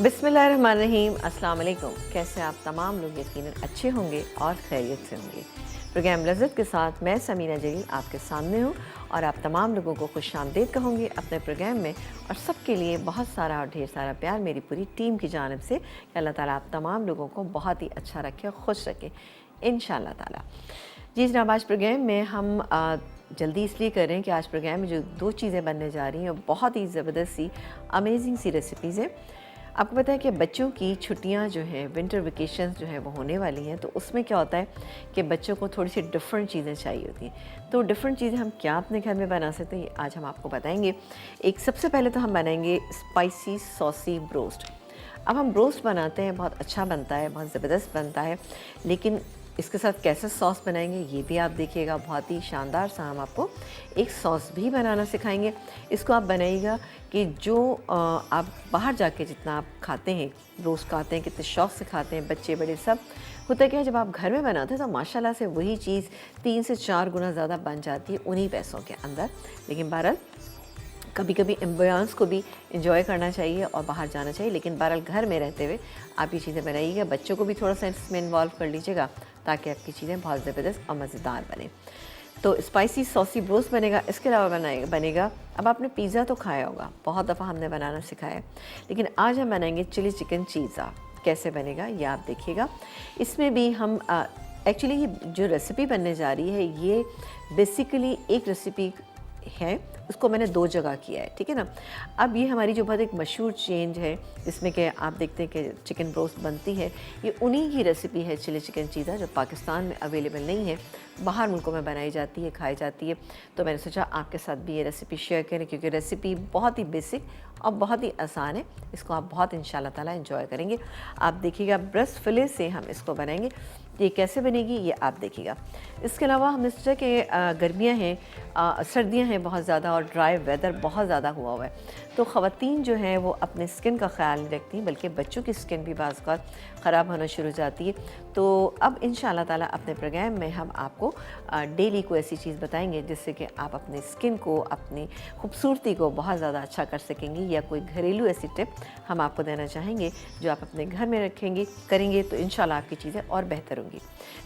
बिस्मिल्लाहिर्रहमानिर्रहीम। अस्सलाम वालेकुम। कैसे आप तमाम लोग यकीनन अच्छे होंगे और खैरियत से होंगे। प्रोग्राम लज़्ज़त के साथ मैं समीना जलील आपके सामने हूँ और आप तमाम लोगों को खुशामदीद कहूँगी अपने प्रोग्राम में, और सबके लिए बहुत सारा और ढेर सारा प्यार मेरी पूरी टीम की जानिब से कि अल्लाह ताला आप तमाम लोगों को बहुत ही अच्छा रखे और खुश रखे इंशाअल्लाह ताला। जी जनाब, आज प्रोग्राम में हम जल्दी इसलिए कर रहे हैं कि आज प्रोग्राम में जो दो चीज़ें बनने जा रही हैं बहुत ही ज़बरदस्त सी अमेजिंग सी रेसिपीज़ हैं। आपको पता है कि बच्चों की छुट्टियां जो हैं, विंटर वेकेशंस जो है वो होने वाली हैं, तो उसमें क्या होता है कि बच्चों को थोड़ी सी डिफरेंट चीज़ें चाहिए होती हैं। तो डिफरेंट चीज़ें हम क्या अपने घर में बना सकते हैं, आज हम आपको बताएंगे। एक सबसे पहले तो हम बनाएंगे स्पाइसी सॉसी ब्रोस्ट। अब हम ब्रोस्ट बनाते हैं, बहुत अच्छा बनता है, बहुत ज़बरदस्त बनता है, लेकिन इसके साथ कैसे सॉस बनाएंगे ये भी आप देखिएगा। बहुत ही शानदार सा हम आपको एक सॉस भी बनाना सिखाएंगे। इसको आप बनाइएगा कि जो आप बाहर जाके जितना आप खाते हैं, रोज़ खाते हैं, कितने शौक़ से खाते हैं बच्चे बड़े सब, होता क्या है जब आप घर में बनाते हैं तो माशाल्लाह से वही चीज़ 3 से 4 गुना ज़्यादा बन जाती है उन्हीं पैसों के अंदर। लेकिन बहरहाल कभी कभी एम्बियंस को भी इंजॉय करना चाहिए और बाहर जाना चाहिए, लेकिन बहरहाल घर में रहते हुए आप ये चीज़ें बनाइएगा। बच्चों को भी थोड़ा सा इसमें इन्वॉल्व कर लीजिएगा ताकि आपकी चीज़ें बहुत ज़बरदस्त और मज़ेदार बने। तो स्पाइसी सॉसी ब्रोस्ट बनेगा। इसके अलावा बनेगा, अब आपने पिज़्ज़ा तो खाया होगा, बहुत दफ़ा हमने बनाना सिखाया है, लेकिन आज हम बनाएंगे चिली चिकन चीज़ा। कैसे बनेगा ये आप देखिएगा। इसमें भी हम एक्चुअली ये जो रेसिपी बनने जा रही है ये बेसिकली एक रेसिपी है, उसको मैंने 2 जगह किया है, ठीक है ना। अब ये हमारी जो बहुत एक मशहूर चेंज है जिसमें कि आप देखते हैं कि चिकन ब्रोस्ट बनती है, ये उन्हीं की रेसिपी है चिली चिकन चीज़ा, जो पाकिस्तान में अवेलेबल नहीं है, बाहर मुल्कों में बनाई जाती है, खाई जाती है। तो मैंने सोचा आपके साथ भी ये रेसिपी शेयर करें, क्योंकि रेसिपी बहुत ही बेसिक और बहुत ही आसान है। इसको आप बहुत इंशाल्लाह ताला एंजॉय करेंगे। आप देखिएगा ब्रेस्ट फिले से हम इसको बनाएंगे। ये कैसे बनेगी ये आप देखिएगा। इसके अलावा हमने सोचा कि गर्मियाँ हैं, सर्दियाँ हैं बहुत ज़्यादा और ड्राई वेदर बहुत ज़्यादा हुआ है, तो ख़वातीन जो हैं वो अपने स्किन का ख्याल नहीं रखती, बल्कि बच्चों की स्किन भी बाज़ औक़ात ख़राब होना शुरू हो जाती है। तो अब इंशाल्लाह ताला अपने प्रोग्राम में हम आपको डेली को ऐसी चीज़ बताएंगे जिससे कि आप अपने स्किन को, अपनी खूबसूरती को बहुत ज़्यादा अच्छा कर सकेंगी, या कोई घरेलू ऐसी टिप हम आपको देना चाहेंगे जो आप अपने घर में रखेंगे करेंगे तो इंशाल्लाह आपकी चीज़ें और बेहतर होंगी।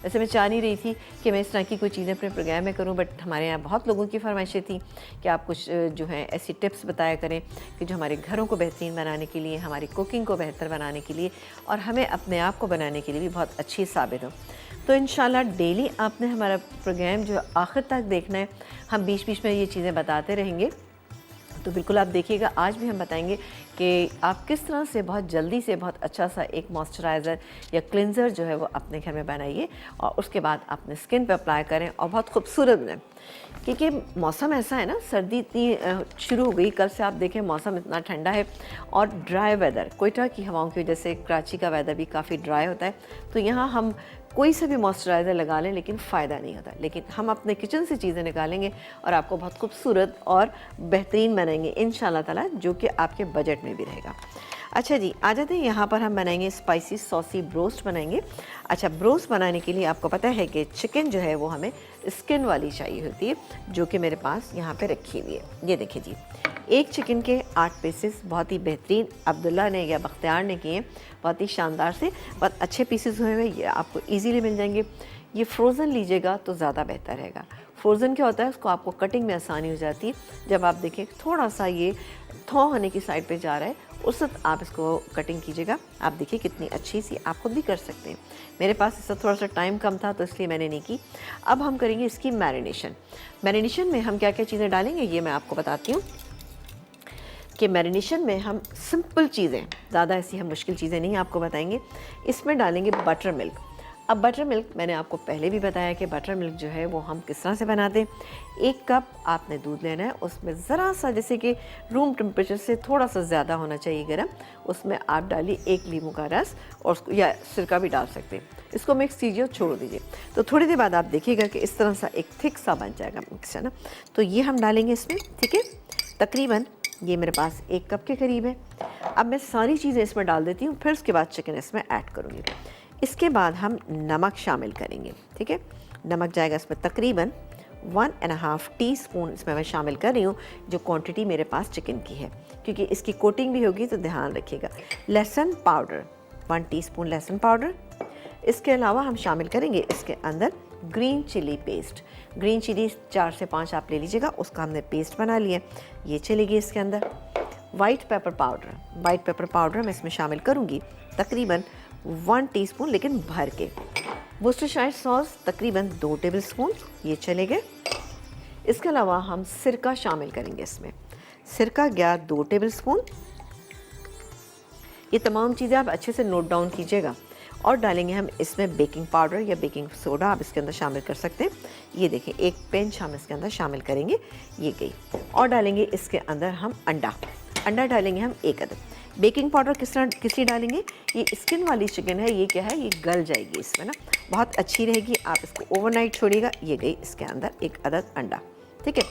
वैसे मैं चाह नहीं रही थी कि मैं इस तरह की कोई चीज़ें अपने प्रोग्राम में करूं, बट हमारे यहाँ बहुत लोगों की फरमाइशें थी कि आप कुछ जो है ऐसी टिप्स बताया करें कि जो हमारे घरों को बेहतरीन बनाने के लिए, हमारी कुकिंग को बेहतर बनाने के लिए और हमें अपने आप को बनाने के लिए भी बहुत अच्छी साबित हो। तो इंशाल्लाह डेली आपने हमारा प्रोग्राम जो आखिर तक देखना है। हम बीच बीच में ये चीज़ें बताते रहेंगे, तो बिल्कुल आप देखिएगा। आज भी हम बताएंगे कि आप किस तरह से बहुत जल्दी से बहुत अच्छा सा एक मॉइस्चराइज़र या क्लिनज़र जो है वो अपने घर में बनाइए और उसके बाद अपने स्किन पे अप्लाई करें और बहुत खूबसूरत बने। क्योंकि मौसम ऐसा है ना, सर्दी इतनी शुरू हो गई, कल से आप देखें मौसम इतना ठंडा है और ड्राई वेदर, कोयटा की हवाओं की वजह से कराची का वेदर भी काफ़ी ड्राई होता है। तो यहाँ हम कोई से भी मॉइस्चराइज़र लगा लें लेकिन फ़ायदा नहीं होता, लेकिन हम अपने किचन से चीज़ें निकालेंगे और आपको बहुत खूबसूरत और बेहतरीन बनाएंगे इंशाल्लाह ताला, जो कि आपके बजट में भी रहेगा। अच्छा जी, आ जाते हैं यहाँ पर हम बनाएंगे स्पाइसी सॉसी ब्रोस्ट बनाएंगे। अच्छा, ब्रोस्ट बनाने के लिए आपको पता है कि चिकन जो है वो हमें स्किन वाली चाहिए होती है, जो कि मेरे पास यहाँ पे रखी हुई है। ये देखिए जी, एक चिकन के 8 पीसेस बहुत ही बेहतरीन अब्दुल्ला ने या बख्तियार ने किए, बहुत ही शानदार से, बहुत अच्छे पीसेस हुए हुए, ये आपको इजीली मिल जाएंगे। ये फ्रोज़न लीजिएगा तो ज़्यादा बेहतर रहेगा। फ्रोज़न क्या होता है, उसको आपको कटिंग में आसानी हो जाती है। जब आप देखें थोड़ा सा ये थॉ होने की साइड पे जा रहा है, उस वक्त आप इसको कटिंग कीजिएगा। आप देखिए कितनी अच्छी सी, आप खुद भी कर सकते हैं। मेरे पास इसका थोड़ा सा टाइम कम था तो इसलिए मैंने नहीं की। अब हम करेंगे इसकी मैरिनेशन। मैरिनेशन में हम क्या क्या चीज़ें डालेंगे ये मैं आपको बताती हूँ कि मैरिनेशन में हम सिंपल चीज़ें, ज़्यादा ऐसी हम मुश्किल चीज़ें नहीं आपको बताएंगे। इसमें डालेंगे बटर मिल्क। अब बटर मिल्क मैंने आपको पहले भी बताया कि बटर मिल्क जो है वो हम किस तरह से बनाते हैं। 1 कप आपने दूध लेना है, उसमें ज़रा सा, जैसे कि रूम टेम्परेचर से थोड़ा सा ज़्यादा होना चाहिए गर्म, उसमें आप डालिए 1 नींबू का रस और उसको, या सिरका भी डाल सकते हैं। इसको मिक्स कीजिए और छोड़ दीजिए। तो थोड़ी देर बाद आप देखिएगा कि इस तरह सा एक थिक सा बन जाएगा मिक्स, है ना। तो ये हम डालेंगे इसमें, ठीक है। तकरीबन ये मेरे पास 1 कप के करीब है। अब मैं सारी चीज़ें इसमें डाल देती हूँ, फिर उसके बाद चिकन इसमें ऐड करूँगी। इसके बाद हम नमक शामिल करेंगे, ठीक है। नमक जाएगा इसमें तकरीबन 1.5 टीस्पून इसमें मैं शामिल कर रही हूँ, जो क्वांटिटी मेरे पास चिकन की है, क्योंकि इसकी कोटिंग भी होगी तो ध्यान रखिएगा। लहसुन पाउडर 1 टीस्पून लहसुन पाउडर। इसके अलावा हम शामिल करेंगे इसके अंदर green chilli paste. Green chilli 4 से 5 आप ले लीजिएगा, उसका हमने पेस्ट बना लिया, ये चलेगी इसके अंदर। White pepper powder, white pepper powder मैं इसमें शामिल करूँगी तकरीबन 1 टीस्पून, लेकिन भर के। वोस्टरशायर सॉस तकरीबन 2 टेबलस्पून, ये चले गए। इसके अलावा हम सिरका शामिल करेंगे इसमें, सिरका गया 2 टेबलस्पून। ये तमाम चीज़ें आप अच्छे से नोट डाउन कीजिएगा। और डालेंगे हम इसमें बेकिंग पाउडर या बेकिंग सोडा, आप इसके अंदर शामिल कर सकते हैं। ये देखें, 1 पिंच हम इसके अंदर शामिल करेंगे, ये गई। और डालेंगे इसके अंदर हम अंडा डालेंगे हम 1 अदद। बेकिंग पाउडर किस लिए डालेंगे, ये स्किन वाली चिकन है, ये क्या है, ये गल जाएगी इसमें ना, बहुत अच्छी रहेगी। आप इसको ओवरनाइट छोड़िएगा। ये गई इसके अंदर 1 अदद अंडा, ठीक है।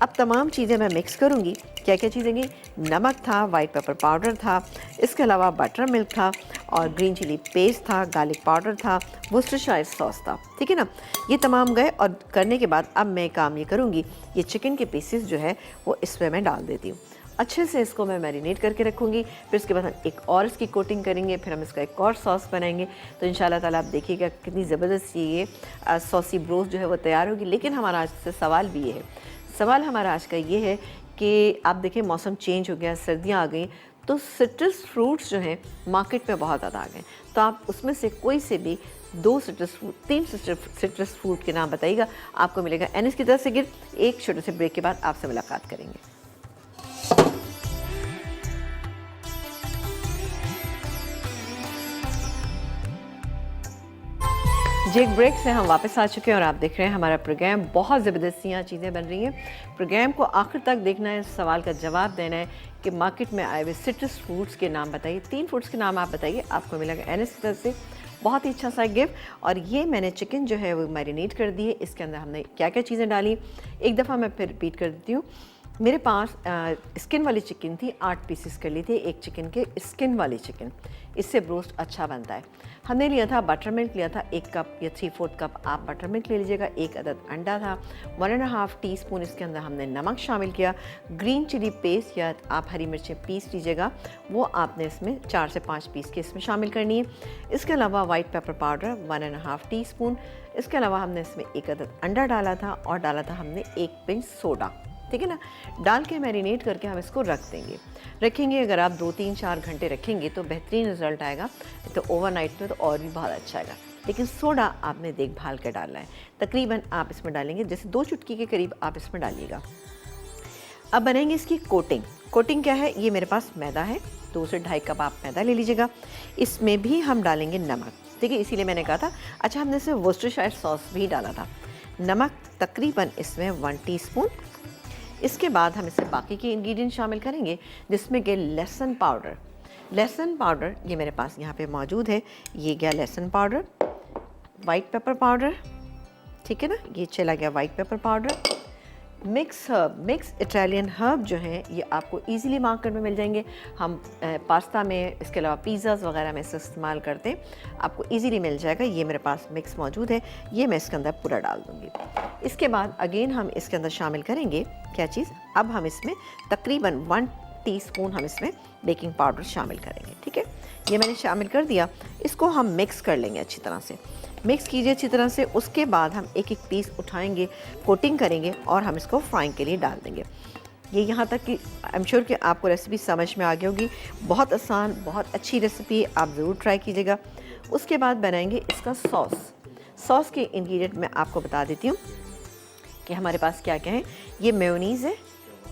अब तमाम चीज़ें मैं मिक्स करूँगी। क्या क्या चीज़ें गई, नमक था, वाइट पेपर पाउडर था, इसके अलावा बटर मिल्क था, और ग्रीन चिली पेस्ट था, गार्लिक पाउडर था, वोस्टरशायर सॉस था, ठीक है ना। ये तमाम गए। और करने के बाद अब मैं काम ये करूँगी, ये चिकन के पीसेस जो है वो इसमें मैं डाल देती हूँ। अच्छे से इसको मैं मैरिनेट करके रखूँगी। फिर उसके बाद हम एक और इसकी कोटिंग करेंगे, फिर हम इसका एक और सॉस बनाएंगे। तो इंशाल्लाह ताला आप देखिएगा कितनी ज़बरदस्त ये सॉसी ब्रोस जो है वो तैयार होगी। लेकिन हमारा आज से सवाल भी ये है, सवाल हमारा आज का ये है कि आप देखें मौसम चेंज हो गया, सर्दियाँ आ गई, तो सिट्रस फ्रूट्स जो हैं मार्केट में बहुत ज़्यादा आ गए। तो आप उसमें से कोई से भी 2 सिट्रस फ्रूट, 3 सिट्रस फ्रूट के नाम बताइएगा, आपको मिलेगा एनएस की तरफ से गिफ्ट। एक छोटे से ब्रेक के बाद आपसे मुलाकात करेंगे। जी, एक ब्रेक से हम वापस आ चुके हैं और आप देख रहे हैं हमारा प्रोग्राम। बहुत ज़बरदस्त यहाँ चीज़ें बन रही हैं। प्रोग्राम को आखिर तक देखना है, सवाल का जवाब देना है कि मार्केट में आए हुए सिट्रस फ्रूट्स के नाम बताइए। 3 फ्रूट्स के नाम आप बताइए, आपको मिलेगा एनएस की तरफ से बहुत ही अच्छा सा गिफ्ट। और ये मैंने चिकन जो है वो मैरिनेट कर दी है। इसके अंदर हमने क्या क्या चीज़ें डाली, एक दफ़ा मैं फिर रिपीट कर देती हूँ। मेरे पास स्किन वाली चिकन थी, 8 पीसेस कर ली थी एक चिकन के, स्किन वाली चिकन, इससे ब्रोस्ट अच्छा बनता है। हमने लिया था बटर मिल्क, लिया था 1 कप या 3/4 कप आप बटर मिल्क ले लीजिएगा। 1 अदद अंडा था। 1.5 टीस्पून इसके अंदर हमने नमक शामिल किया। ग्रीन चिली पेस्ट या आप हरी मिर्चें पीस लीजिएगा, वो आपने इसमें 4 से 5 पीस के इसमें शामिल करनी है। इसके अलावा वाइट पेपर पाउडर 1.5 टीस्पून। इसके अलावा हमने इसमें 1 अदद अंडा डाला था, और डाला था हमने 1 पिंच सोडा, ठीक है ना। डाल के मैरिनेट करके हम इसको रखेंगे। अगर आप 2-3-4 घंटे रखेंगे तो बेहतरीन रिजल्ट आएगा। तो ओवरनाइट में तो और भी बहुत अच्छा आएगा। लेकिन सोडा आपने देखभाल कर डालना है। तकरीबन आप इसमें डालेंगे जैसे 2 चुटकी के करीब आप इसमें डालिएगा। अब बनाएंगे इसकी कोटिंग क्या है, ये मेरे पास मैदा है, 2 से 2.5 कप आप मैदा ले लीजिएगा। इसमें भी हम डालेंगे नमक, ठीक है, इसीलिए मैंने कहा था। अच्छा, हमने इसमें वोस्टरशायर सॉस भी डाला था। नमक तकरीबन इसमें 1 टीस्पून। इसके बाद हम इसमें बाकी के इंग्रेडिएंट शामिल करेंगे, जिसमें कि लहसुन पाउडर ये मेरे पास यहाँ पे मौजूद है। ये गया लहसुन पाउडर, वाइट पेपर पाउडर, ठीक है ना, ये चला गया white pepper powder. Mix Italian herb जो हैं ये आपको इजीली मार्केट में मिल जाएंगे। हम पास्ता में, इसके अलावा पिज़्ज़ाज़ वगैरह में इसे इस्तेमाल करते हैं, आपको इजीली मिल जाएगा। ये मेरे पास मिक्स मौजूद है, ये मैं इसके अंदर पूरा डाल दूँगी। इसके बाद अगेन हम इसके अंदर शामिल करेंगे क्या चीज़, अब हम इसमें तकरीबन 1 टीस्पून हम इसमें बेकिंग पाउडर शामिल करेंगे, ठीक है। ये मैंने शामिल कर दिया। इसको हम मिक्स कर लेंगे अच्छी तरह से, मिक्स कीजिए अच्छी तरह से। उसके बाद हम एक पीस उठाएंगे, कोटिंग करेंगे, और हम इसको फ्राइंग के लिए डाल देंगे। ये यहाँ तक कि आई एम श्योर कि आपको रेसिपी समझ में आ गई होगी। बहुत आसान, बहुत अच्छी रेसिपी, आप ज़रूर ट्राई कीजिएगा। उसके बाद बनाएंगे इसका सॉस के इंग्रेडिएंट मैं आपको बता देती हूँ कि हमारे पास क्या क्या है। ये मेयोनीज़ है,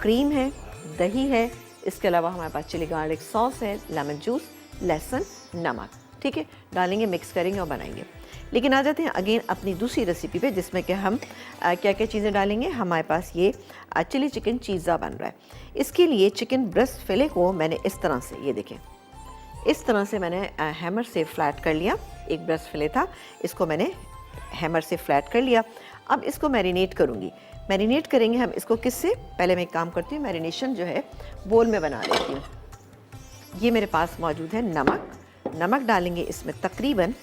क्रीम है, दही है, इसके अलावा हमारे पास चिली गार्लिक सॉस है, लेमन जूस, लहसुन, नमक, ठीक है। डालेंगे, मिक्स करेंगे और बनाएंगे। लेकिन आ जाते हैं अगेन अपनी दूसरी रेसिपी पे, जिसमें कि हम क्या क्या चीज़ें डालेंगे। हमारे पास ये चिली चिकन चीज़ा बन रहा है। इसके लिए चिकन ब्रेस्ट फिले को मैंने इस तरह से, ये देखें, इस तरह से मैंने हैमर से फ्लैट कर लिया। एक ब्रेस्ट फिले था, इसको मैंने हैमर से फ्लैट कर लिया। अब इसको मैरिनेट करूँगी। मैरिनेट करेंगे हम इसको किससे, पहले मैं एक काम करती हूँ, मैरिनेशन जो है बोल में बना लेती हूँ। ये मेरे पास मौजूद है नमक डालेंगे इसमें तकरीबन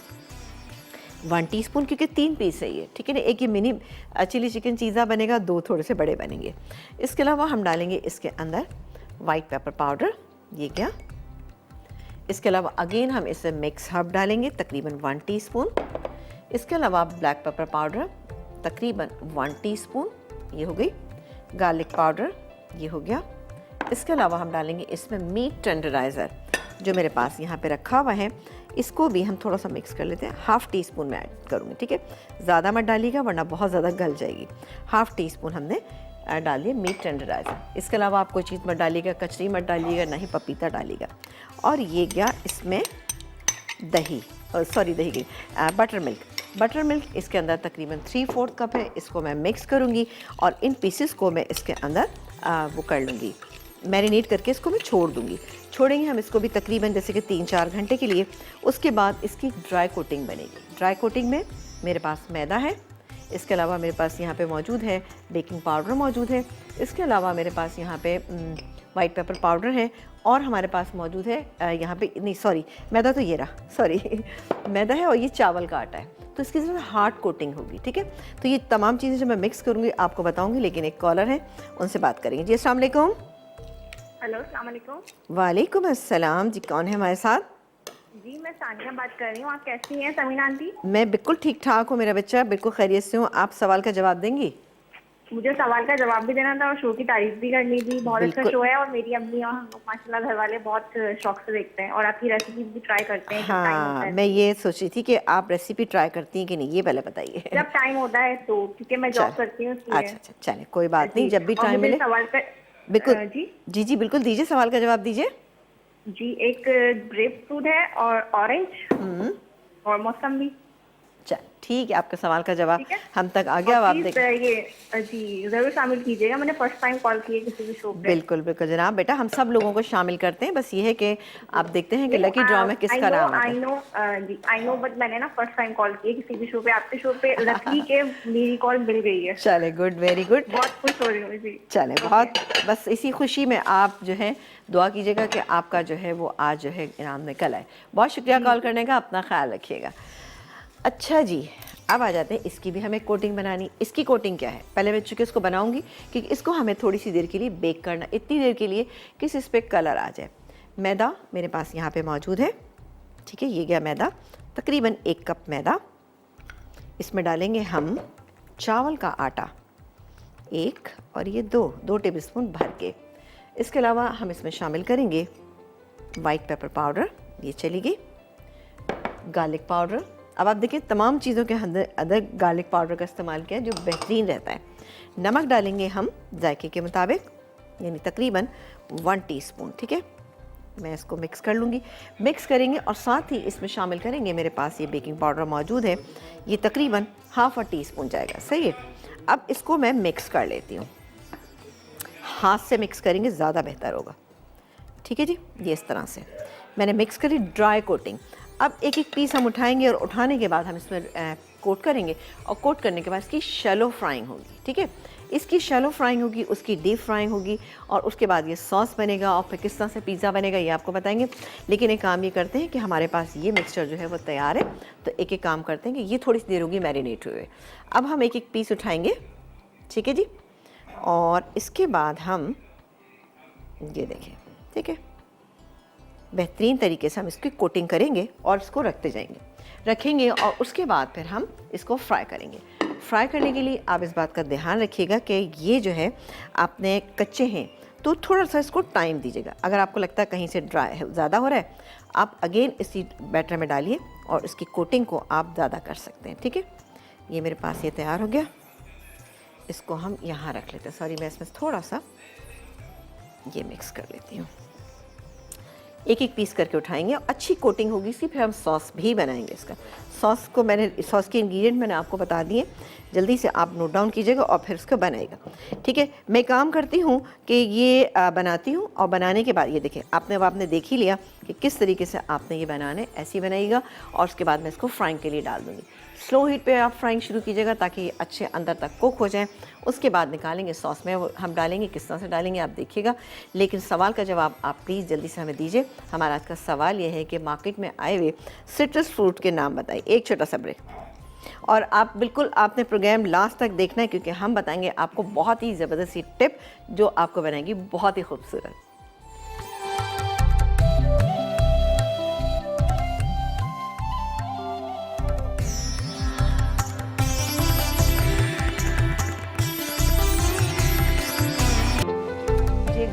1 टीस्पून, क्योंकि 3 पीस है ये, ठीक है ना। एक ये मिनी चिली चिकन चीज़ा बनेगा, 2 थोड़े से बड़े बनेंगे। इसके अलावा हम डालेंगे इसके अंदर वाइट पेपर पाउडर, ये क्या। इसके अलावा अगेन हम इसमें मिक्स हर्ब डालेंगे तकरीबन 1 टीस्पून। इसके अलावा ब्लैक पेपर पाउडर तकरीबन 1 टीस्पून, ये हो गई। गार्लिक पाउडर ये हो गया। इसके अलावा हम डालेंगे इसमें मीट टेंडराइज़र जो मेरे पास यहाँ पे रखा हुआ है, इसको भी हम थोड़ा सा मिक्स कर लेते हैं। 1/2 टीस्पून में ऐड करूँगी, ठीक है। ज़्यादा मत डालिएगा वरना बहुत ज़्यादा गल जाएगी। 1/2 टीस्पून हमने डाल दिए मीट टेंडराइज़र। इसके अलावा आप कोई चीज़ मत डालिएगा, कचरी मत डालिएगा, ना ही पपीता डालिएगा। और ये गया इसमें दही, सॉरी दही की बटर मिल्क। बटर मिल्क इसके अंदर तकरीबन 3/4 कप है। इसको मैं मिक्स करूँगी और इन पीसेस को मैं इसके अंदर वो कर लूँगी, मैरिनेट करके इसको मैं छोड़ दूँगी। छोड़ेंगे हम इसको भी तकरीबन जैसे कि 3-4 घंटे के लिए। उसके बाद इसकी ड्राई कोटिंग बनेगी। ड्राई कोटिंग में मेरे पास मैदा है, इसके अलावा मेरे पास यहाँ पे मौजूद है बेकिंग पाउडर मौजूद है, इसके अलावा मेरे पास यहाँ पे वाइट पेपर पाउडर है, और हमारे पास मौजूद है यहाँ पे, नहीं सॉरी मैदा तो ये रहा, सॉरी मैदा है, और ये चावल का आटा है। तो इसकी ज़रा हार्ड कोटिंग होगी, ठीक है। तो ये तमाम चीज़ें जो मैं मिक्स करूँगी आपको बताऊँगी, लेकिन एक कॉलर है, उनसे बात करेंगे। जी अस्सलाम वालेकुम। हेलो, अस्सलाम वालेकुम। वालेकुम अस्सलाम जी, कौन है हमारे साथ? जी मैं सानिया बात कर रही हूँ। आप कैसी हैं समीना आंटी? मैं बिल्कुल ठीक ठाक हूँ मेरा बच्चा, बिल्कुल खैरियत से हूँ। आप सवाल का जवाब देंगी? मुझे सवाल का जवाब भी देना था और शो की तारीफ भी करनी थी। बहुत अच्छा शो है और मेरी अम्मी और हम लोग माशाल्लाह घर वाले बहुत शौक से देखते हैं और आपकी रेसिपी भी ट्राई करते हैं जब टाइम होता हाँ, है। मैं ये सोच रही थी कि आप रेसिपी ट्राई करती हैं कि नहीं, ये पहले बताइए। जब टाइम होता है तो, क्योंकि मैं जॉब करती हूँ इसलिए। अच्छा अच्छा, चले कोई बात नहीं, जब भी और टाइम मुझे मिले सवाल का बिल्कुल जी जी जी बिल्कुल दीजिए, सवाल का जवाब दीजिए। जी एक ग्रेप फ्रूट है और ऑरेंज और मौसम्बी। चल ठीक है, आपका सवाल का जवाब ठीक है। हम तक आ गया। अब आप प्लीज देख ये जी जरूर शामिल कीजिएगा। मैंने फर्स्ट टाइम कॉल की है किसी भी शो पे। बिल्कुल बिल्कुल जनाब, बेटा हम सब लोगों को शामिल करते हैं, बस ये है कि आप देखते हैं कि लकी ड्रॉ में किसका नाम आता है। आई नो बट मैंने ना फर्स्ट टाइम कॉल की है किसी भी शो पे। आपके शो पे लकी के मेरी कॉल मिल गई है। चले गुड, वेरी गुड, बहुत खुश हो रही हूँ जी। चले बहुत, बस इसी खुशी में आप जो है दुआ कीजिएगा कि आपका जो है वो आज जो है इनाम निकल आए। बहुत शुक्रिया कॉल करने का, अपना ख्याल रखिएगा। अच्छा जी, अब आ जाते हैं, इसकी भी हमें कोटिंग बनानी। इसकी कोटिंग क्या है, पहले मैं चूँकि इसको बनाऊंगी क्योंकि इसको हमें थोड़ी सी देर के लिए बेक करना, इतनी देर के लिए कि इस पर कलर आ जाए। मैदा मेरे पास यहाँ पे मौजूद है, ठीक है। ये गया मैदा, तकरीबन 1 कप मैदा। इसमें डालेंगे हम चावल का आटा 1 और ये 2 टेबलस्पून भर के। इसके अलावा हम इसमें शामिल करेंगे वाइट पेपर पाउडर, ये चली गई। गार्लिक पाउडर, अब आप देखिए तमाम चीज़ों के अंदर गार्लिक पाउडर का इस्तेमाल किया है जो बेहतरीन रहता है। नमक डालेंगे हम जायके के मुताबिक, यानी तकरीबन 1 टीस्पून, ठीक है। मैं इसको मिक्स कर लूँगी। मिक्स करेंगे और साथ ही इसमें शामिल करेंगे, मेरे पास ये बेकिंग पाउडर मौजूद है, ये तकरीबन 1/2 टीस्पून जाएगा, सही है। अब इसको मैं मिक्स कर लेती हूँ, हाथ से मिक्स करेंगे ज़्यादा बेहतर होगा, ठीक है जी। ये इस तरह से मैंने मिक्स करी, ड्राई कोटिंग। अब एक एक पीस हम उठाएंगे और उठाने के बाद हम इसमें कोट करेंगे, और कोट करने के बाद इसकी शैलो फ्राइंग होगी, ठीक है। इसकी शैलो फ्राइंग होगी, उसकी डीप फ्राइंग होगी, और उसके बाद ये सॉस बनेगा, और फिर किस तरह से पिज़्ज़ा बनेगा ये आपको बताएंगे। लेकिन एक काम ये करते हैं कि हमारे पास ये मिक्सचर जो है वो तैयार है, तो एक एक काम करते हैं कि ये थोड़ी सी देर होगी मैरिनेट हुए। अब हम एक एक पीस उठाएंगे, ठीक है जी, और इसके बाद हम ये देखें, ठीक है, बेहतरीन तरीके से हम इसकी कोटिंग करेंगे और इसको रखेंगे और उसके बाद फिर हम इसको फ्राई करेंगे। फ्राई करने के लिए आप इस बात का ध्यान रखिएगा कि ये जो है आपने कच्चे हैं तो थोड़ा सा इसको टाइम दीजिएगा। अगर आपको लगता है कहीं से ड्राई ज़्यादा हो रहा है, आप अगेन इसी बैटर में डालिए और इसकी कोटिंग को आप ज़्यादा कर सकते हैं, ठीक है। ये मेरे पास ये तैयार हो गया, इसको हम यहाँ रख लेते हैं। सॉरी, मैं इसमें थोड़ा सा ये मिक्स कर लेती हूँ। एक एक पीस करके उठाएंगे और अच्छी कोटिंग होगी इसकी, फिर हम सॉस भी बनाएंगे। इसका सॉस के इंग्रेडिएंट मैंने आपको बता दिए, जल्दी से आप नोट डाउन कीजिएगा और फिर उसको बनाएगा, ठीक है। मैं काम करती हूँ कि ये बनाती हूँ और बनाने के बाद ये देखिए आपने देख ही लिया कि किस तरीके से आपने ये बनाने, ऐसे ही बनाइएगा और उसके बाद मैं इसको फ्राइंग के लिए डाल दूँगी। स्लो हीट पे आप फ्राइंग शुरू कीजिएगा ताकि ये अच्छे अंदर तक कुक हो जाए। उसके बाद निकालेंगे, सॉस में वो हम डालेंगे, किस तरह से डालेंगे आप देखिएगा। लेकिन सवाल का जवाब आप प्लीज़ जल्दी से हमें दीजिए। हमारा आज का सवाल ये है कि मार्केट में आए हुए सिट्रस फ्रूट के नाम बताइए। एक छोटा सा ब्रेक। और आप बिल्कुल आपने प्रोग्राम लास्ट तक देखना है, क्योंकि हम बताएंगे आपको बहुत ही ज़बरदस्त सी टिप जो आपको बनाएगी बहुत ही खूबसूरत।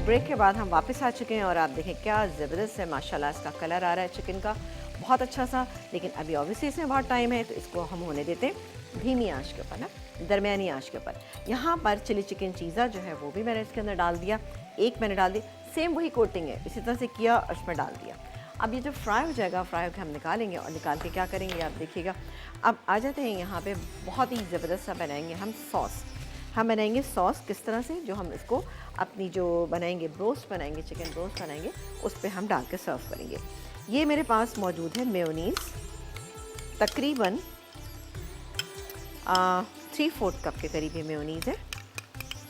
ब्रेक के बाद हम वापस आ चुके हैं और आप देखें क्या ज़बरदस्त है माशाल्लाह इसका कलर आ रहा है चिकन का, बहुत अच्छा सा। लेकिन अभी ऑब्वियसली इसमें बहुत टाइम है, तो इसको हम होने देते हैं धीमी आंच के ऊपर ना, दरमियानी आंच के ऊपर। यहाँ पर चिली चिकन चीज़ा जो है वो भी मैंने इसके अंदर डाल दिया, एक मैंने डाल दी, सेम वही कोटिंग है, इसी तरह से किया और उसमें डाल दिया। अब ये जब फ्राई हो जाएगा, फ्राई होकर हम निकालेंगे और निकाल के क्या करेंगे आप देखिएगा। अब आ जाते हैं यहाँ पर, बहुत ही ज़बरदस्त सा बनाएंगे हम सॉस। हम बनाएंगे सॉस किस तरह से, जो हम इसको अपनी जो बनाएंगे ब्रोस्ट बनाएंगे, चिकन ब्रोस्ट बनाएंगे, उस पर हम डाल के सर्व करेंगे। ये मेरे पास मौजूद है मेयोनीज़, तकरीबन 3/4 कप के करीब ये मेयोनीज़ है,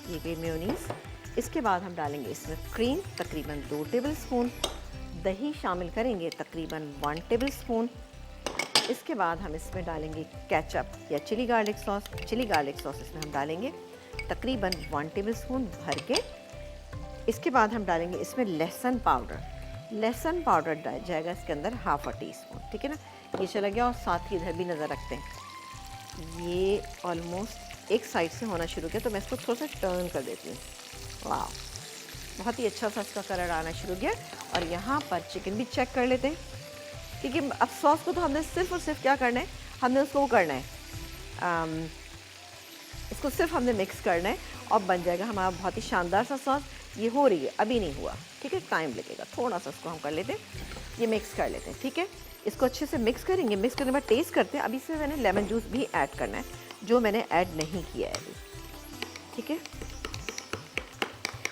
ये गई मेयोनीज़। इसके बाद हम डालेंगे इसमें क्रीम तकरीबन 2 टेबल स्पून, दही शामिल करेंगे तकरीबन 1 टेबल स्पून। इसके बाद हम इसमें डालेंगे केचप या chilli garlic sauce, chilli garlic sauce इसमें हम डालेंगे तकरीबन 1 टेबल स्पून भर के। इसके बाद हम डालेंगे इसमें लहसुन पाउडर, लहसुन पाउडर डाल जाएगा इसके अंदर 1/2 टीस्पून, ठीक है ना। ये चला गया और साथ ही इधर भी नज़र रखते हैं, ये ऑलमोस्ट एक साइड से होना शुरू किया, तो मैं इसको थोड़ा सा टर्न कर देती हूँ। वाह, बहुत ही अच्छा सा इसका कलर आना शुरू किया। और यहाँ पर चिकन भी चेक कर लेते हैं, ठीक है। अब सॉस को तो हमने सिर्फ और सिर्फ क्या करना है, हमने उसको करना है, इसको सिर्फ हमने मिक्स करना है और बन जाएगा हमारा बहुत ही शानदार सा सॉस। ये हो रही है, अभी नहीं हुआ, ठीक है, टाइम लगेगा थोड़ा सा। इसको हम कर लेते हैं, ये मिक्स कर लेते हैं, ठीक है। इसको अच्छे से मिक्स करेंगे, मिक्स करने के बाद टेस्ट करते हैं। अभी इसमें मैंने लेमन जूस भी ऐड करना है, जो मैंने ऐड नहीं किया है अभी, ठीक है।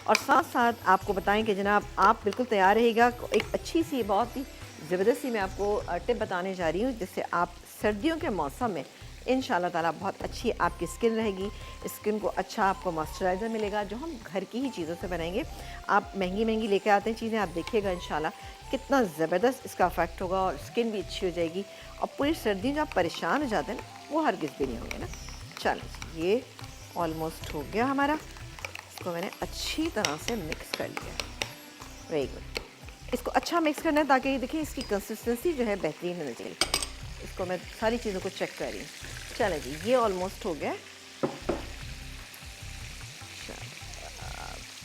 और साथ साथ आपको बताएं कि जनाब आप बिल्कुल तैयार रहिएगा, एक अच्छी सी बहुत ही ज़बरदस्त सी मैं आपको टिप बताने जा रही हूँ, जिससे आप सर्दियों के मौसम में इंशाल्लाह ताला बहुत अच्छी आपकी स्किन रहेगी, स्किन को अच्छा आपको मॉइस्चराइज़र मिलेगा, जो हम घर की ही चीज़ों से बनाएंगे। आप महंगी महंगी लेके आते हैं चीज़ें, आप देखिएगा इंशाल्लाह कितना ज़बरदस्त इसका इफ़ेक्ट होगा और स्किन भी अच्छी हो जाएगी। और पूरी सर्दी जो आप परेशान हो जाते हैं ना, वो हरगिज़ भी नहीं होंगे ना। चलो ये ऑलमोस्ट हो गया हमारा, इसको मैंने अच्छी तरह से मिक्स कर लिया, वेरी गुड। इसको अच्छा मिक्स करना है ताकि देखिए इसकी कंसिस्टेंसी जो है बेहतरीन होनी चाहिए। इसको मैं सारी चीज़ों को चेक कर रही हूँ। चलो जी, ये ऑलमोस्ट हो गया।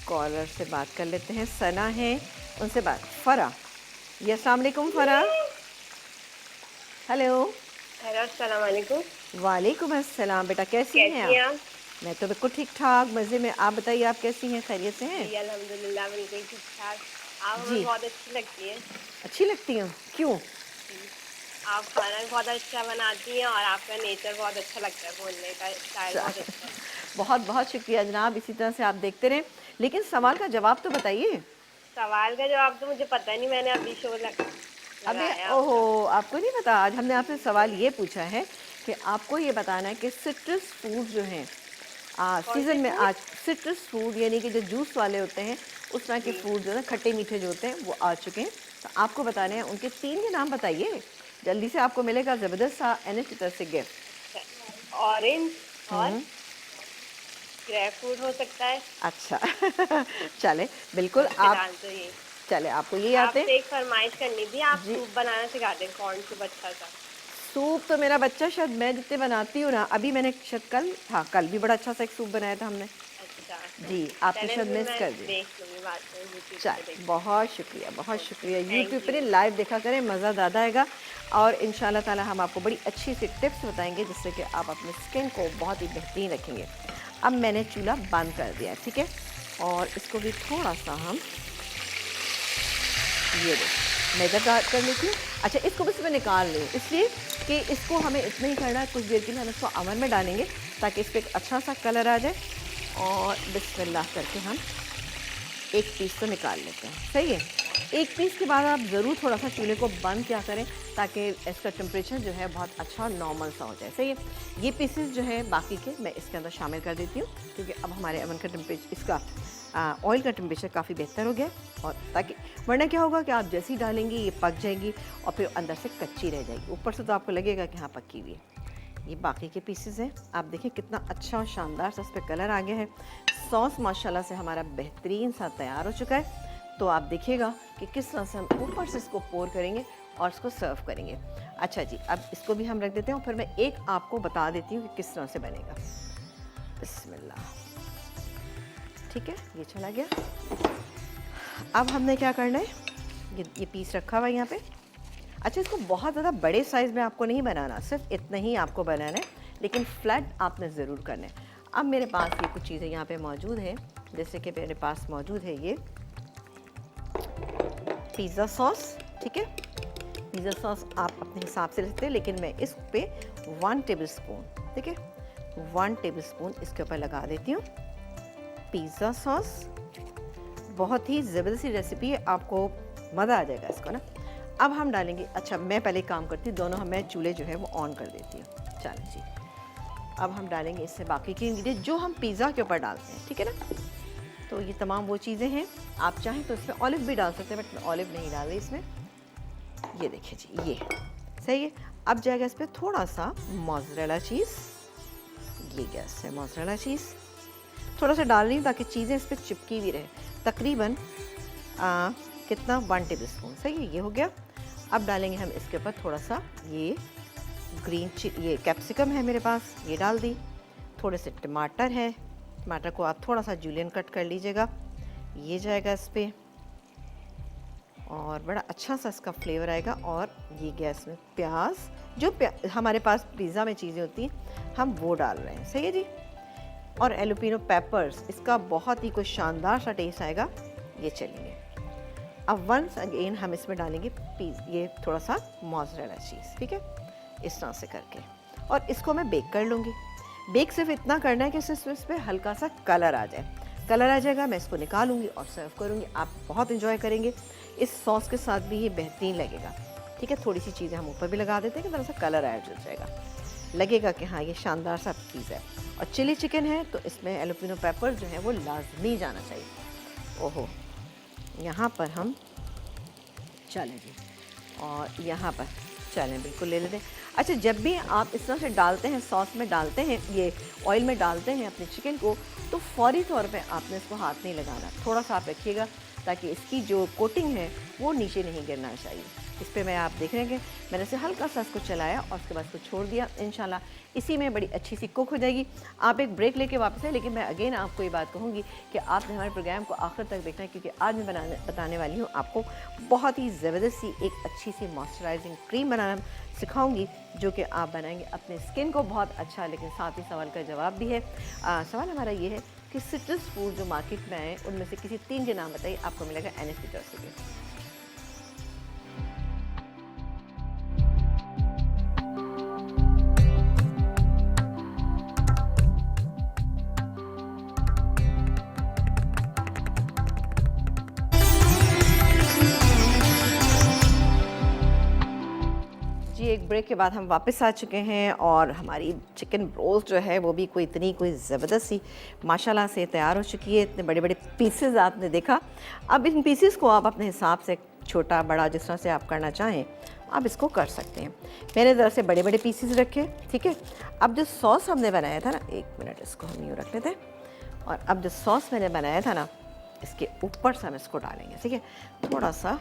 कॉलर से बात कर लेते हैं, सना है, उनसे बात। फ़रा, ये अस्सलाम वालेकुम फ़रा। हेलो। हेलो, अस्सलाम वालेकुम। वालेकुम अस्सलाम। बेटा कैसी हैं आप? मैं तो बिल्कुल ठीक ठाक मज़े में। आप बताइए आप कैसी हैं, खैरियत से हैं? जी अल्हम्दुलिल्लाह बिल्कुल ठीक ठाक। आप हमें बहुत अच्छी लगती हैं। अच्छी लगती हैं? क्यों? आप खाना भी बहुत अच्छा बनाती हैं और आपका नेचर बहुत अच्छा लगता है, बोलने का स्टाइल बहुत अच्छा है। बहुत बहुत शुक्रिया जनाब, इसी तरह से आप देखते रहें। लेकिन सवाल का जवाब तो बताइए। सवाल का जवाब तो मुझे पता नहीं, मैंने अभी शो अबे ओहो, आपको नहीं पता? आज हमने आपसे सवाल ये पूछा है कि आपको ये बताना है कि सिट्रस फ्रूट जो हैं सीज़न में, आज सिट्रस फ्रूट यानी कि जो जूस वाले होते हैं, उस तरह के फ्रूट जो है खट्टे मीठे जो होते हैं वो आ चुके हैं। तो आपको बताने हैं उनके 3 के नाम बताइए, जल्दी से आपको मिलेगा ज़बरदस्त सा एनएच की तरफ से गिफ्ट। ऑरेंज और ग्रेप फ्रूट हो सकता है। अच्छा चले बिल्कुल, आप तो ये चले आपको ये आते हैं। एक फरमाइश करनी थी, आप सूप बनाना सिखा दें, कौन सूप अच्छा सा। सूप तो मेरा बच्चा शायद मैं जितने बनाती हूँ ना, अभी मैंने शायद कल भी बड़ा अच्छा सा एक सूप बनाया था हमने। अच्छा जी, आपने शायद मिस कर दी। चल बहुत शुक्रिया। यूट्यूब पर लाइव देखा करें, मज़ा ज़्यादा आएगा। और इंशाल्लाह ताला हम आपको बड़ी अच्छी सी टिप्स बताएंगे जिससे कि आप अपने स्किन को बहुत ही बेहतरीन रखेंगे। अब मैंने चूल्हा बंद कर दिया, ठीक है। और इसको भी थोड़ा सा हम ये मैं इधर कर लेती हूँ। अच्छा, इसको बस मैं निकाल रही हूँ इसलिए कि इसको हमें इतना ही करना है, कुछ देर के लिए हम इसको अवन में डालेंगे ताकि इस पर एक अच्छा सा कलर आ जाए। और बिस्मिल्लाह करके हम एक पीस तो निकाल लेते हैं, सही है। एक पीस के बाद आप ज़रूर थोड़ा सा चूल्हे को बंद क्या करें ताकि इसका टेम्परेचर जो है बहुत अच्छा नॉर्मल सा हो जाए, सही है। ये पीसेस जो है बाकी के मैं इसके अंदर शामिल कर देती हूँ, क्योंकि अब हमारे अवन का टेम्परेचर, इसका ऑयल का टेम्परेचर काफ़ी बेहतर हो गया। और ताकि वरना क्या होगा कि आप जैसे ही डालेंगी ये पक जाएगी और फिर अंदर से कच्ची रह जाएगी, ऊपर से तो आपको लगेगा कि हाँ पकी हुई है। ये बाकी के पीसेस हैं। आप देखें कितना अच्छा और शानदार सा इस पर कलर आ गया है। सॉस माशाल्लाह से हमारा बेहतरीन सा तैयार हो चुका है। तो आप देखिएगा कि किस तरह से हम ऊपर से इसको पोर करेंगे और इसको सर्व करेंगे। अच्छा जी, अब इसको भी हम रख देते हैं और फिर मैं एक आपको बता देती हूँ कि किस तरह से बनेगा। बिस्मिल्लाह। ठीक है, ये चला गया। अब हमने क्या करना है, ये पीस रखा हुआ है यहाँ पे। अच्छा, इसको बहुत ज़्यादा बड़े साइज़ में आपको नहीं बनाना, सिर्फ इतना ही आपको बनाना है, लेकिन फ्लैट आपने ज़रूर करना है। अब मेरे पास ये कुछ चीज़ें यहाँ पे मौजूद हैं, जैसे कि मेरे पास मौजूद है ये पिज़्ज़ा सॉस। ठीक है, पिज़्ज़ा सॉस आप अपने हिसाब से लेते हैं, लेकिन मैं इस पे 1 टेबलस्पून, ठीक है, 1 टेबलस्पून इसके ऊपर लगा देती हूँ पिज़्ज़ा सॉस। बहुत ही ज़बरदस्त रेसिपी है, आपको मज़ा आ जाएगा इसको ना। अब हम डालेंगे, अच्छा मैं पहले काम करती हूँ, दोनों मैं चूल्हे जो है वो ऑन कर देती हूँ। चलें जी, अब हम डालेंगे इससे बाकी के इंग्रेडिएंट जो हम पिज़्ज़ा के ऊपर डालते हैं, ठीक है ना। तो ये तमाम वो चीज़ें हैं, आप चाहें तो इसमें ऑलिव भी डाल सकते हैं, बट मैं ऑलिव नहीं डाल रही इसमें। ये देखिए जी, ये सही है। अब जाएगा इस पर थोड़ा सा मोज़रेला चीज़, ये गैस है मोज़रेला चीज़ थोड़ा सा डाल रही हूँ ताकि चीज़ें इस पर चिपकी भी रहे। तकरीबन कितना 1 टेबलस्पून, सही है, ये हो गया। अब डालेंगे हम इसके ऊपर थोड़ा सा ये ये कैप्सिकम है मेरे पास, ये डाल दी। थोड़े से टमाटर है, टमाटर को आप थोड़ा सा जूलियन कट कर लीजिएगा, ये जाएगा इस पर और बड़ा अच्छा सा इसका फ्लेवर आएगा। और ये गैस में प्याज, जो हमारे पास पिज़्ज़ा में चीज़ें होती हैं हम वो डाल रहे हैं, सही है जी। और एलोपिनो पेपर्स, इसका बहुत ही कोई शानदार सा टेस्ट आएगा। ये चलेंगे। अब वंस अगेन हम इसमें डालेंगे ये थोड़ा सा मोज़रेला चीज़, ठीक है, इस तरह से करके। और इसको मैं बेक कर लूँगी। बेक सिर्फ इतना करना है कि सिर्फ इस पर हल्का सा कलर आ जाए। कलर आ जाएगा, मैं इसको निकालूंगी और सर्व करूँगी। आप बहुत इंजॉय करेंगे, इस सॉस के साथ भी ये बेहतरीन लगेगा। ठीक है, थोड़ी सी चीज़ें हम ऊपर भी लगा देते हैं कि थोड़ा सा कलर ऐड हो जाएगा, लगेगा कि हाँ ये शानदार सा चीज़ है। और चिली चिकन है तो इसमें एलोपिनो पेपर जो है वो लाजमी जाना चाहिए। ओहो, यहाँ पर हम चलें जी, और यहाँ पर चलें बिल्कुल ले लेते हैं। अच्छा, जब भी आप इस तरह से डालते हैं, सॉस में डालते हैं, ये ऑयल में डालते हैं अपने चिकन को, तो फौरी तौर पे आपने इसको हाथ नहीं लगाना, थोड़ा सा आप रखिएगा ताकि इसकी जो कोटिंग है वो नीचे नहीं गिरना चाहिए। इस पे मैं आप देख रहे हैं कि मैंने इसे हल्का सा इसको चलाया और उसके बाद इसको छोड़ दिया। इंशाल्लाह इसी में बड़ी अच्छी सी कुक हो जाएगी। आप एक ब्रेक लेके वापस आए, लेकिन मैं अगेन आपको ये बात कहूँगी कि आपने हमारे प्रोग्राम को आखिर तक देखना है, क्योंकि आज मैं बताने वाली हूँ आपको बहुत ही ज़बरदस्त सी एक अच्छी सी मॉइस्चराइजिंग क्रीम बनाना सिखाऊंगी, जो कि आप बनाएंगे अपने स्किन को बहुत अच्छा। लेकिन साथ ही सवाल का जवाब भी है। सवाल हमारा ये है कि सिट्रस फूड जो मार्केट में आए उनमें से किसी 3 के नाम बताइए, आपको मिलेगा NSP तरफ से। एक ब्रेक के बाद हम वापस आ चुके हैं और हमारी चिकन रोस्ट जो है वो भी कोई ज़बरदस्त सी माशाल्लाह से तैयार हो चुकी है। इतने बड़े बड़े पीसेस आपने देखा। अब इन पीसेस को आप अपने हिसाब से छोटा बड़ा जिस तरह से आप करना चाहें आप इसको कर सकते हैं। मैंने ज़रा से बड़े बड़े पीसेस रखे, ठीक है। अब जो सॉस हमने बनाया था ना, 1 मिनट इसको हम यूँ रख लेते हैं। और अब जो सॉस मैंने बनाया था ना, इसके ऊपर से हम इसको डालेंगे, ठीक है। थोड़ा सा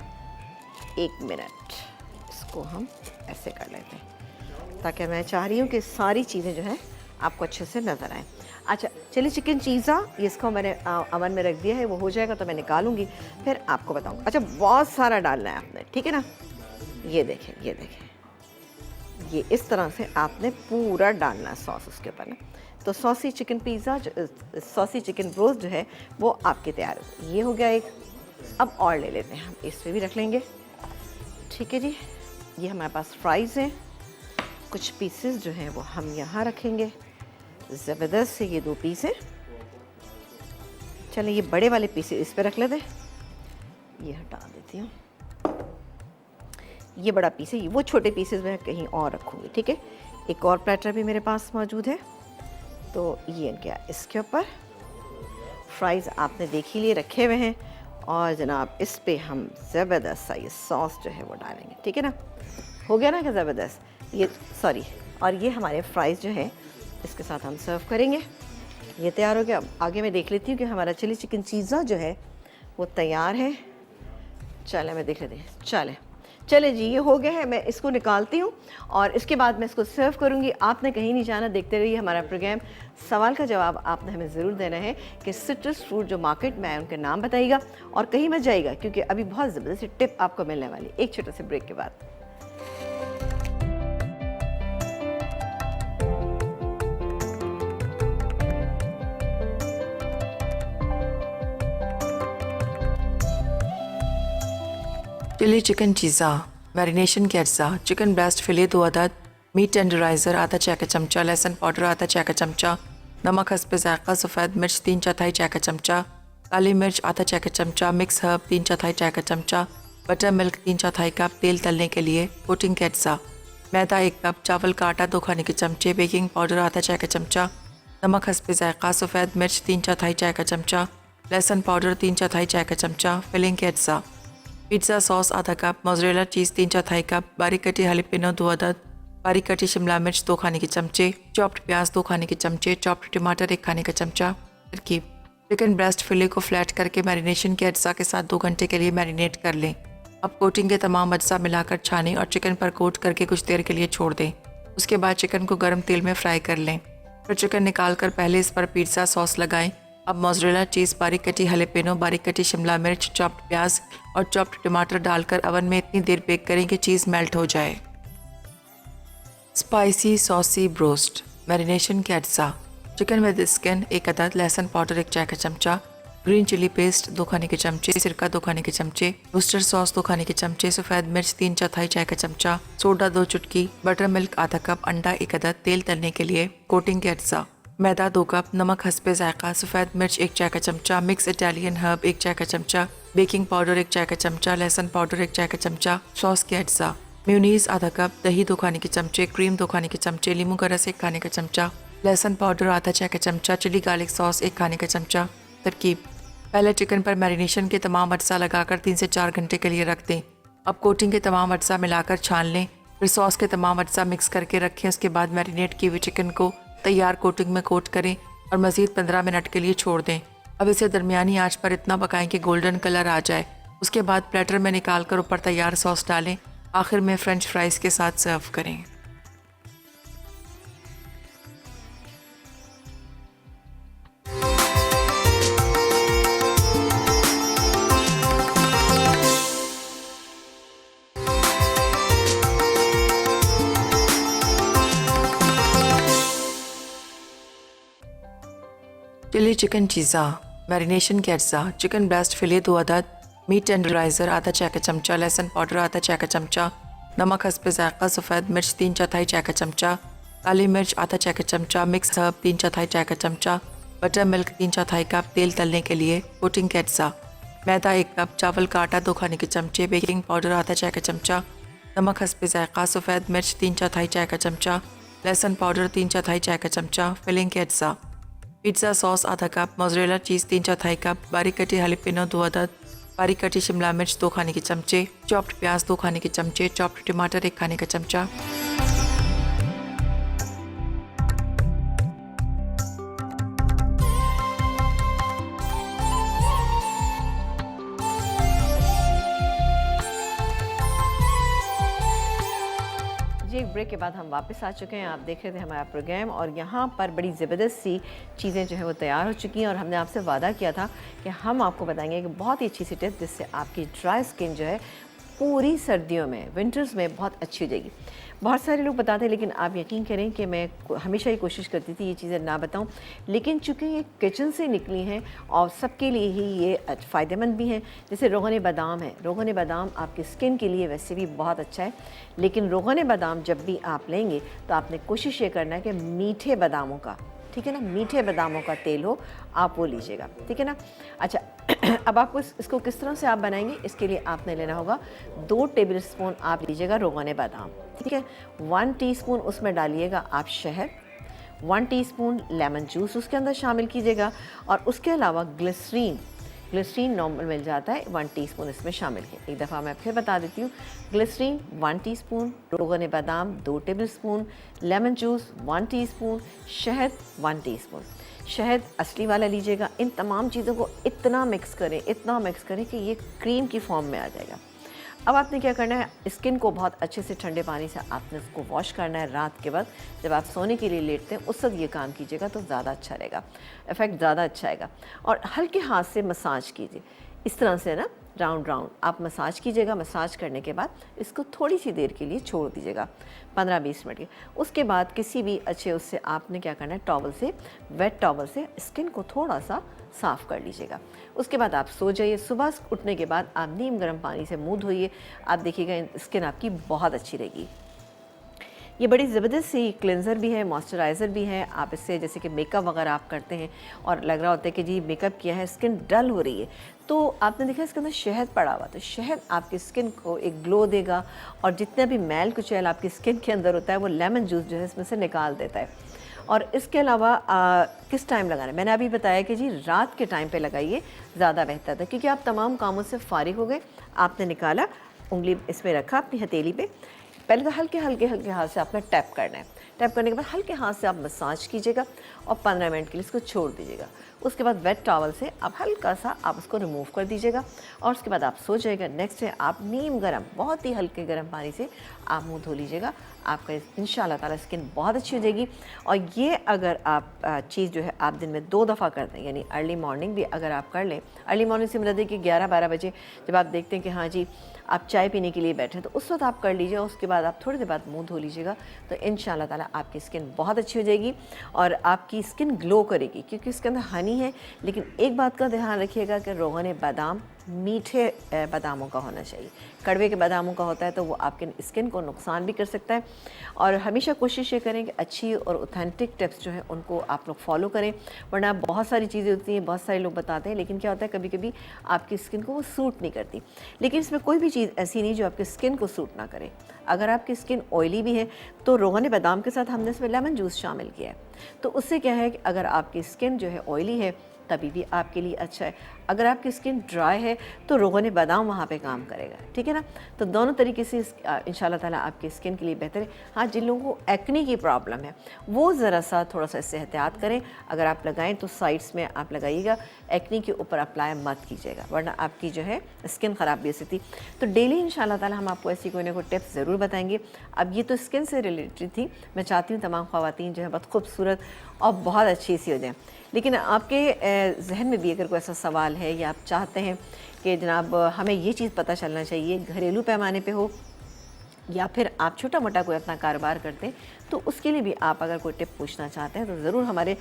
1 मिनट इसको हम ऐसे कर लेते हैं, ताकि मैं चाह रही हूँ कि सारी चीज़ें जो हैं आपको अच्छे से नज़र आएँ। अच्छा, चिली चिकन चीज़ा इसको मैंने अवन में रख दिया है, वो हो जाएगा तो मैं निकालूंगी फिर आपको बताऊँ। अच्छा, बहुत सारा डालना है आपने, ठीक है ना। ये देखें, ये देखें, ये इस तरह से आपने पूरा डालना है सॉस उसके ऊपर ना। तो saucy chicken pizza saucy chicken roast जो है वो आपके तैयार हो। ये हो गया एक। अब और ले लेते हैं हम, इस पर भी रख लेंगे, ठीक है जी। ये हमारे पास फ्राइज़ हैं, कुछ पीसेस जो हैं वो हम यहाँ रखेंगे। ज़बरदस्त से ये 2 पीस हैं। चलें, ये बड़े वाले पीसेस इस पे रख लेते हैं, ये हटा देती हूँ। ये बड़ा पीस है, वो छोटे पीसेस मैं कहीं और रखूँगी, ठीक है। एक और प्लेटर भी मेरे पास मौजूद है, तो ये क्या इसके ऊपर फ्राइज़ आपने देख ही लिए रखे हुए हैं। और जनाब इस पे हम ज़बरदस्त सा ये सॉस जो है वो डालेंगे, ठीक है ना। हो गया ना कि ज़बरदस्त। ये सॉरी, और ये हमारे फ्राइज़ जो है इसके साथ हम सर्व करेंगे। ये तैयार हो गया। अब आगे मैं देख लेती हूँ कि हमारा चिली चिकन चीज़ा जो है वो तैयार है। चले मैं देख लेती हूँ। चले जी, ये हो गया है। मैं इसको निकालती हूँ और इसके बाद मैं इसको सर्व करूँगी। आपने कहीं नहीं जाना, देखते रहिए हमारा प्रोग्राम। सवाल का जवाब आपने हमें ज़रूर देना है कि सिट्रस फ्रूट जो मार्केट में है उनके नाम बताइएगा और कहीं मत जाइएगा, क्योंकि अभी बहुत ज़बरदस्त टिप आपको मिलने वाली एक छोटे से ब्रेक के बाद। चिली चिकन चीज़ा, मैरिनेशन के अज्जा: चिकन ब्रेस्ट फिले 2 अदद, मीट टेंडराइज़र आधा चाय का चमचा, लहसुन पाउडर आधा चाय का चमचा, नमक हस्ब ज़ायक़ा, सफ़ेद मिर्च 3/4 चाय का चमचा, काली मिर्च आधा चाय का चमचा, मिक्स हर्ब 3/4 चाय का चमचा, बटर मिल्क 3/4 कप, तेल तलने के लिए कोटिंग के अज्जा: मैदा 1 कप, चावल का आटा 2 खाने के चमचे, बेकिंग पाउडर आधा चाय का चमचा, नमक हस्ब ज़ायक़ा, सफ़ेद मिर्च 3/4 चाय का चमचा, लहसुन पाउडर 3/4 चाय का चमचा, फिलिंग के अज्जा: पिज़्ज़ा सॉस आधा कप, मोज़रेला चीज़ 3/4 कप, बारीक कटी हालेपिनो 2 अदद, बारीक कटी शिमला मिर्च 2 खाने के चमचे, चॉप्ड प्याज 2 खाने के चमचे, चॉप्ड टमाटर 1 खाने का चमचा। तरकीब: चिकन ब्रेस्ट फिले को फ्लैट करके मैरिनेशन के अज्जा के साथ 2 घंटे के लिए मैरिनेट कर लें। अब कोटिंग के तमाम अज्जा मिलाकर छानें और चिकन पर कोट करके कुछ देर के लिए छोड़ दें। उसके बाद चिकन को गर्म तेल में फ्राई कर लें। फिर चिकन निकाल कर पहले इस पर पिज़्ज़ा सॉस लगाएं। अब मोज़रेला चीज़, बारीक कटी हालेपिनो, बारीक कटी शिमला मिर्च, चॉप्ड प्याज और चॉप्ड टमाटर डालकर अवन में इतनी देर बेक करें कि चीज़ मेल्ट हो जाए। स्पाइसी सॉसी ब्रोस्ट, मैरिनेशन के अज्जा: चिकन विद स्किन 1 अदद, लहसुन पाउडर 1 चाय का चमचा, ग्रीन चिली पेस्ट 2 खाने के चमचे, सिरका 2 खाने के चमचे, वुस्टर सॉस 2 खाने के चमचे, सफ़ेद मिर्च 3/4 चाय का चमचा, सोडा 2 चुटकी, बटर मिल्क आधा कप, अंडा 1 अदद, तेल तलने के लिए कोटिंग के अज्जा: मैदा 2 कप, नमक हस्बे ज़ायक़ा, सफ़ेद मिर्च 1 चाय का चमचा, मिक्स इटालियन हर्ब 1 चाय का चमचा, बेकिंग पाउडर 1 चाय का चमचा, लहसुन पाउडर 1 चाय का चमचा, सॉस के अज्जा: मेयोनीज़ आधा कप, दही 2 खाने के चमचे, क्रीम 2 खाने के चमचे, नींबू का रस 1 खाने का चमचा, लहसुन पाउडर आधा चाय का चमचा, चिली गार्लिक सॉस 1 खाने का चमचा। तरकीब: पहले चिकन पर मैरिनेशन के तमाम अज्जा लगाकर 3 से 4 घंटे के लिए रख दें। अब कोटिंग के तमाम अज्जा मिलाकर छान लें। फिर सॉस के तमाम अज्जा मिक्स करके रखें। उसके बाद मैरिनेट किए हुए चिकन को तैयार कोटिंग में कोट करें और मज़ीद 15 मिनट के लिए छोड़ दें। अब इसे दरमियानी आंच पर इतना पकाएं कि गोल्डन कलर आ जाए। उसके बाद प्लेटर में निकाल कर ऊपर तैयार सॉस डालें। आखिर में फ्रेंच फ्राइज़ के साथ सर्व करें। चिली चिकन चीज़ा, मैरिनेशन के अज्जा: चिकन ब्रेस्ट फिले 2 अदद, मीट टेंडराइज़र आधा चाय का चमचा, लहसुन पाउडर आधा चाय का चमचा, नमक हस्ब ज़ायक़ा, सफ़ेद मिर्च 3/4 चाय का चमचा, काली मिर्च आधा चाय का चमचा, मिक्स हर्ब 3/4 चाय का चमचा, बटर मिल्क 3/4 कप, तेल तलने के लिए कोटिंग के अज्जा: मैदा 1 कप, चावल का आटा 2 खाने के चमचे, बेकिंग पाउडर आधा चाय का चमचा, नमक हस्ब ज़ायक़ा, सफ़ेद मिर्च 3/4 चाय का चमचा, लहसुन पाउडर 3/4 चाय का चमचा, फिलिंग के अज्जा: पिज़्ज़ा सॉस आधा कप, मोज़रेला चीज़ 3/4 कप, बारीक कटी हालेपिनो 2 अदद, बारीक कटी शिमला मिर्च 2 खाने के चमचे, चॉप्ड प्याज 2 खाने के चमचे, चॉप्ड टमाटर 1 खाने का चमचा। जी, एक ब्रेक के बाद हम वापस आ चुके हैं। आप देख रहे थे हमारा प्रोग्राम और यहाँ पर बड़ी ज़बरदस्त सी चीज़ें जो है वो तैयार हो चुकी हैं और हमने आपसे वादा किया था कि हम आपको बताएंगे कि बहुत ही अच्छी सी टिप जिससे आपकी ड्राई स्किन जो है पूरी सर्दियों में, विंटर्स में बहुत अच्छी हो जाएगी। बहुत सारे लोग बताते हैं, लेकिन आप यकीन करें कि मैं हमेशा ही कोशिश करती थी ये चीज़ें ना बताऊं, लेकिन चूँकि ये किचन से निकली हैं और सबके लिए ही ये फ़ायदेमंद भी हैं। जैसे रोगन बादाम है, रोगन बादाम आपकी स्किन के लिए वैसे भी बहुत अच्छा है, लेकिन रोगन बादाम जब भी आप लेंगे तो आपने कोशिश ये करना है कि मीठे बादामों का, ठीक है ना, मीठे बादामों का तेल हो, आप वो लीजिएगा, ठीक है ना। अच्छा अब आपको इसको किस तरह से आप बनाएंगे, इसके लिए आपने लेना होगा 2 टेबल स्पून आप लीजिएगा रोगन बादाम, ठीक है। 1 टीस्पून उसमें डालिएगा आप शहद, 1 टीस्पून लेमन जूस उसके अंदर शामिल कीजिएगा और उसके अलावा ग्लिसरीन ग्लिसरीन नॉर्मल मिल जाता है, 1 टीस्पून इसमें शामिल है। एक दफ़ा मैं फिर बता देती हूँ, ग्लिसरीन 1 टीस्पून, रोगन बादाम 2 टेबलस्पून, लेमन जूस 1 टीस्पून, शहद 1 टीस्पून। शहद असली वाला लीजिएगा। इन तमाम चीज़ों को इतना मिक्स करें कि ये क्रीम की फॉर्म में आ जाएगा। अब आपने क्या करना है, स्किन को बहुत अच्छे से ठंडे पानी से आपने उसको वॉश करना है रात के वक्त। जब आप सोने के लिए लेटते हैं उस वक्त ये काम कीजिएगा तो ज़्यादा अच्छा रहेगा, इफ़ेक्ट ज़्यादा अच्छा आएगा। और हल्के हाथ से मसाज कीजिए, इस तरह से ना राउंड आप मसाज कीजिएगा। मसाज करने के बाद इसको थोड़ी सी देर के लिए छोड़ दीजिएगा, 15-20 मिनट के। उसके बाद किसी भी अच्छे उससे आपने क्या करना है, टॉवल से, वेट टॉवल से स्किन को थोड़ा सा साफ़ कर लीजिएगा। उसके बाद आप सो जाइए। सुबह उठने के बाद आप नीम गर्म पानी से मुँह धोइए। आप देखिएगा स्किन आपकी बहुत अच्छी रहेगी। ये बड़ी ज़बरदस्त सी क्लेंज़र भी है, मॉइस्चराइज़र भी है। आप इससे जैसे कि मेकअप वगैरह आप करते हैं और लग रहा होता है कि जी मेकअप किया है, स्किन डल हो रही है, तो आपने देखा इसके अंदर शहद पड़ा हुआ, तो शहद आपकी स्किन को एक ग्लो देगा और जितना भी मैल कुचैल आपकी स्किन के अंदर होता है वो लेमन जूस जो है इसमें से निकाल देता है। और इसके अलावा किस टाइम लगाना है, मैंने अभी बताया कि जी रात के टाइम पे लगाइए, ज़्यादा बेहतर था, क्योंकि आप तमाम कामों से फारिग हो गए। आपने निकाला, उंगली इसमें रखा अपनी हथेली पे, पहले तो हल्के हाथ से आपने टैप करना है। टैप करने के बाद हल्के हाथ से आप मसाज कीजिएगा और 15 मिनट के लिए इसको छोड़ दीजिएगा। उसके बाद वेट टॉवल से आप हल्का सा आप उसको रिमूव कर दीजिएगा और उसके बाद आप सो जाइएगा। नेक्स्ट डे आप नीम गर्म, बहुत ही हल्के गर्म पानी से आप मुंह धो लीजिएगा। आपका इंशाल्लाह ताला स्किन बहुत अच्छी हो जाएगी। और ये अगर आप चीज़ जो है आप दिन में 2 दफ़ा कर दें, यानी अर्ली मॉर्निंग भी अगर आप कर लें, अर्ली मॉर्निंग से मतलब कि 11-12 बजे जब आप देखते हैं कि हाँ जी आप चाय पीने के लिए बैठे, तो उस वक्त आप कर लीजिए। उसके बाद आप थोड़ी देर बाद मुंह धो लीजिएगा, तो इंशाल्लाह ताला आपकी स्किन बहुत अच्छी हो जाएगी और आपकी स्किन ग्लो करेगी, क्योंकि इसके अंदर हनी है। लेकिन एक बात का ध्यान रखिएगा कि रोगन बादाम मीठे बादामों का होना चाहिए। कड़वे के बादामों का होता है तो वो आपके स्किन को नुकसान भी कर सकता है। और हमेशा कोशिश ये करें कि अच्छी और ऑथेंटिक टिप्स जो हैं उनको आप लोग फॉलो करें, वरना बहुत सारी चीज़ें होती हैं, बहुत सारे लोग बताते हैं, लेकिन क्या होता है कभी कभी आपकी स्किन को वो सूट नहीं करती। लेकिन इसमें कोई भी चीज़ ऐसी नहीं जो आपकी स्किन को सूट ना करे। अगर आपकी स्किन ऑयली भी है तो रोगन बादाम के साथ हमने इसमें लेमन जूस शामिल किया है, तो उससे क्या है कि अगर आपकी स्किन जो है ऑयली है तभी भी आपके लिए अच्छा है। अगर आपकी स्किन ड्राई है तो रोगन बादाम वहाँ पे काम करेगा, ठीक है ना। तो दोनों तरीके से इंशाल्लाह ताला आपकी स्किन के लिए बेहतर है। हाँ, जिन लोगों को एक्ने की प्रॉब्लम है वो ज़रा सा थोड़ा सा इससे एहतियात करें। अगर आप लगाएं तो साइड्स में आप लगाइएगा, एक्ने के ऊपर अप्लाई मत कीजिएगा, वरना आपकी जो है स्किन ख़राब भी हो सकती। तो डेली इंशाल्लाह ताला हम आपको ऐसी कोई ना कोई टिप्स ज़रूर बताएंगे। अब ये तो स्किन से रिलेटेड थी। मैं चाहती हूँ तमाम ख़वातीन जो है बहुत खूबसूरत और बहुत अच्छी सी हो जाएँ। लेकिन आपके जहन में भी अगर कोई ऐसा सवाल है या आप चाहते हैं कि जनाब हमें ये चीज़ पता चलना चाहिए, घरेलू पैमाने पे हो या फिर आप छोटा मोटा कोई अपना कारोबार करते हैं, तो उसके लिए भी आप अगर कोई टिप पूछना चाहते हैं तो ज़रूर हमारे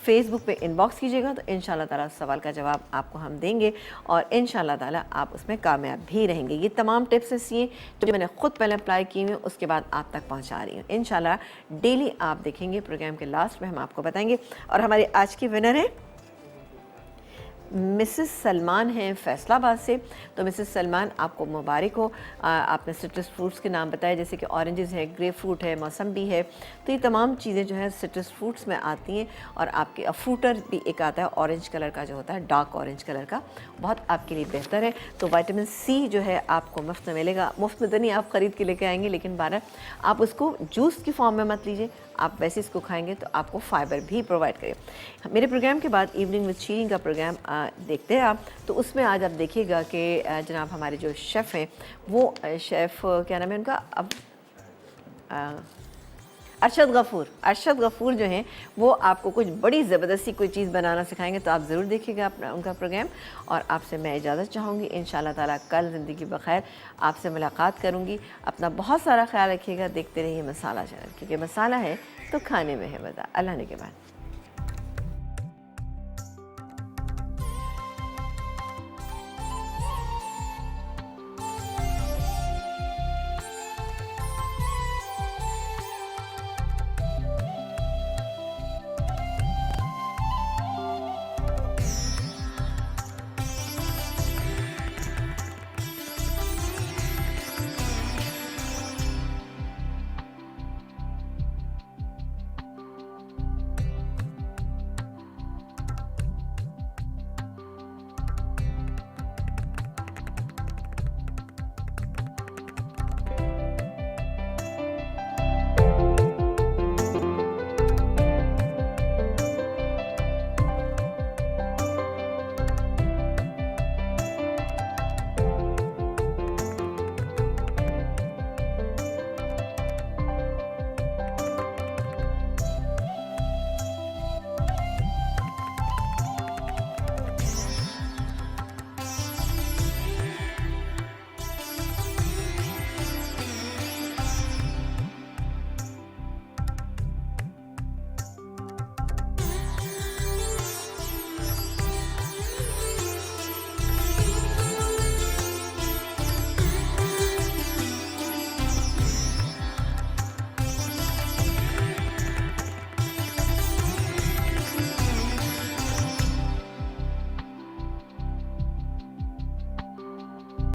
फेसबुक पे इनबॉक्स कीजिएगा। तो इंशाल्लाह ताला सवाल का जवाब आपको हम देंगे और इंशाल्लाह ताला आप उसमें कामयाब भी रहेंगे। ये तमाम टिप्स ऐसी हैं जो मैंने ख़ुद पहले अप्लाई की हुई, उसके बाद आप तक पहुंचा रही हूँ। इंशाल्लाह डेली आप देखेंगे, प्रोग्राम के लास्ट में हम आपको बताएंगे। और हमारे आज की विनर है मिसेस सलमान हैं फैसलाबाद से। तो मिसेस सलमान, आपको मुबारक हो। आपने सिट्रस फ्रूट्स के नाम बताए, जैसे कि ऑरेंजेस है, ग्रेप फ्रूट है, मौसम्बी है। तो ये तमाम चीज़ें जो है सिट्रस फ्रूट्स में आती हैं। और आपके फ्रूटर भी एक आता है ऑरेंज कलर का, जो होता है डार्क ऑरेंज कलर का, बहुत आपके लिए बेहतर है। तो विटामिन सी जो है आपको मुफ्त में मिलेगा। मुफ्त में तो नहीं, आप ख़रीद के लेके आएंगे, लेकिन 12 आप उसको जूस की फॉर्म में मत लीजिए, आप वैसे इसको खाएंगे तो आपको फ़ाइबर भी प्रोवाइड करें। मेरे प्रोग्राम के बाद इवनिंग विद शीरिन का प्रोग्राम देखते हैं आप, तो उसमें आज आप देखिएगा कि जनाब हमारे जो शेफ़ हैं वो शेफ़ क्या नाम है उनका, अब अरशद गफ़ूर जो हैं वो आपको कुछ बड़ी ज़बरदस्ती कोई चीज़ बनाना सिखाएंगे। तो आप ज़रूर देखिएगा अपना उनका प्रोग्राम। और आपसे मैं इजाज़त चाहूँगी, इंशाल्लाह ताला कल ज़िंदगी बखैर आपसे मुलाकात करूँगी। अपना बहुत सारा ख्याल रखिएगा। देखते रहिए मसाला चैनल, क्योंकि मसाला है तो खाने में है मज़ा। अल्लाह ने के बाद।